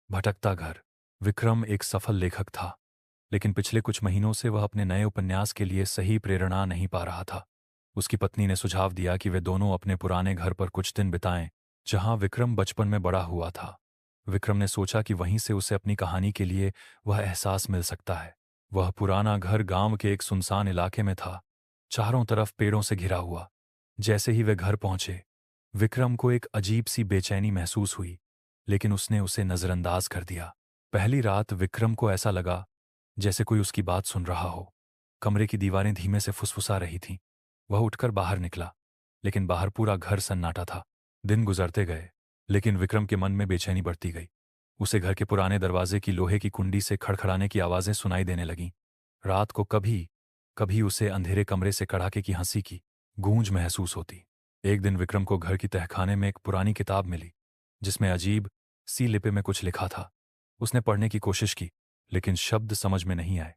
भटकता घर। विक्रम एक सफल लेखक था, लेकिन पिछले कुछ महीनों से वह अपने नए उपन्यास के लिए सही प्रेरणा नहीं पा रहा था। उसकी पत्नी ने सुझाव दिया कि वे दोनों अपने पुराने घर पर कुछ दिन बिताएं, जहां विक्रम बचपन में बड़ा हुआ था। विक्रम ने सोचा कि वहीं से उसे अपनी कहानी के लिए वह एहसास मिल सकता है। वह पुराना घर गांव के एक सुनसान इलाके में था, चारों तरफ पेड़ों से घिरा हुआ। जैसे ही वे घर पहुंचे, विक्रम को एक अजीब सी बेचैनी महसूस हुई, लेकिन उसने उसे नजरअंदाज कर दिया। पहली रात विक्रम को ऐसा लगा जैसे कोई उसकी बात सुन रहा हो। कमरे की दीवारें धीमे से फुसफुसा रही थीं। वह उठकर बाहर निकला, लेकिन बाहर पूरा घर सन्नाटा था। दिन गुजरते गए, लेकिन विक्रम के मन में बेचैनी बढ़ती गई। उसे घर के पुराने दरवाजे की लोहे की कुंडी से खड़खड़ाने की आवाजें सुनाई देने लगीं। रात को कभी कभी उसे अंधेरे कमरे से कड़ाके की हंसी की गूंज महसूस होती। एक दिन विक्रम को घर की तहखाने में एक पुरानी किताब मिली, जिसमें अजीब सी लिपि में कुछ लिखा था। उसने पढ़ने की कोशिश की, लेकिन शब्द समझ में नहीं आए।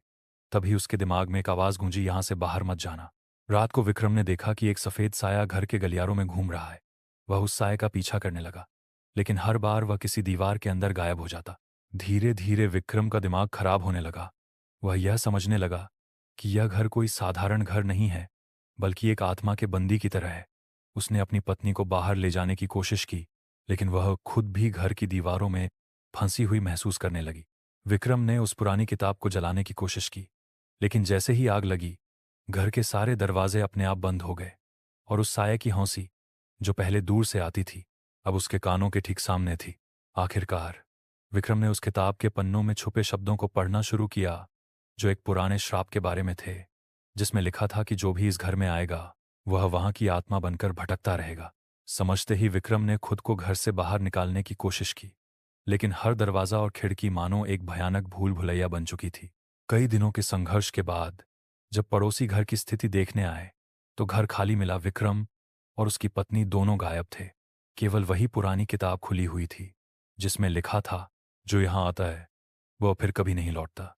तभी उसके दिमाग में एक आवाज गूंजी, यहां से बाहर मत जाना। रात को विक्रम ने देखा कि एक सफेद साया घर के गलियारों में घूम रहा है। वह उस साये का पीछा करने लगा, लेकिन हर बार वह किसी दीवार के अंदर गायब हो जाता। धीरे धीरे विक्रम का दिमाग खराब होने लगा। वह यह समझने लगा कि यह घर कोई साधारण घर नहीं है, बल्कि एक आत्मा के बंदी की तरह है। उसने अपनी पत्नी को बाहर ले जाने की कोशिश की, लेकिन वह खुद भी घर की दीवारों में फंसी हुई महसूस करने लगी। विक्रम ने उस पुरानी किताब को जलाने की कोशिश की, लेकिन जैसे ही आग लगी, घर के सारे दरवाजे अपने आप बंद हो गए, और उस साये की हौंसी, जो पहले दूर से आती थी, अब उसके कानों के ठीक सामने थी। आखिरकार विक्रम ने उस किताब के पन्नों में छुपे शब्दों को पढ़ना शुरू किया, जो एक पुराने श्राप के बारे में थे, जिसमें लिखा था कि जो भी इस घर में आएगा, वह वहां की आत्मा बनकर भटकता रहेगा। समझते ही विक्रम ने खुद को घर से बाहर निकालने की कोशिश की, लेकिन हर दरवाजा और खिड़की मानो एक भयानक भूल भुलैया बन चुकी थी। कई दिनों के संघर्ष के बाद जब पड़ोसी घर की स्थिति देखने आए, तो घर खाली मिला। विक्रम और उसकी पत्नी दोनों गायब थे। केवल वही पुरानी किताब खुली हुई थी, जिसमें लिखा था, जो यहां आता है वह फिर कभी नहीं लौटता।